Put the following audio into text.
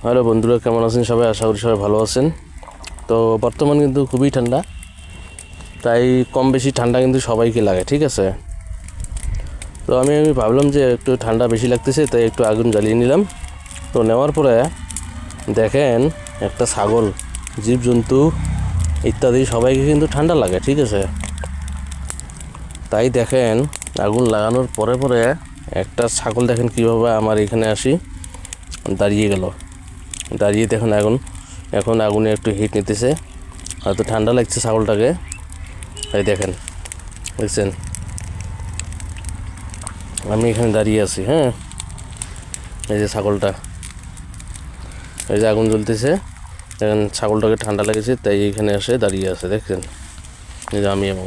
Hello বন্ধুরা, কেমন আছেন সবাই? আশা করি সবাই ভালো আছেন। তো বর্তমান কিন্তু খুবই ঠান্ডা, তাই কম বেশি ঠান্ডা কিন্তু সবাইকে লাগে, ঠিক আছে। তো আমি ভাবলাম যে একটু ঠান্ডা বেশি লাগতেছে, তাই একটু আগুন জ্বালিয়ে নিলাম। তো নেওয়ার পরে দেখেন, একটা ছাগল, জীবজন্তু ইত্যাদি সবাইকে কিন্তু ঠান্ডা লাগে, ঠিক আছে। তাই দেখেন, আগুন লাগানোর পরে পরে একটা ছাগল দেখেন কীভাবে আমার এখানে আসি দাঁড়িয়ে গেল। দাঁড়িয়ে দেখুন এখন আগুনে একটু হিট নিতেছে, হয়তো ঠান্ডা লাগছে ছাগলটাকে। তাই দেখছেন আমি এখানে দাঁড়িয়ে আছি। হ্যাঁ, এই যে ছাগলটা, এই যে আগুন জ্বলতেছে, দেখেন ছাগলটাকে ঠান্ডা লেগেছে, তাই এখানে এসে দাঁড়িয়ে আছে। দেখছেন, এই যে আমি এবং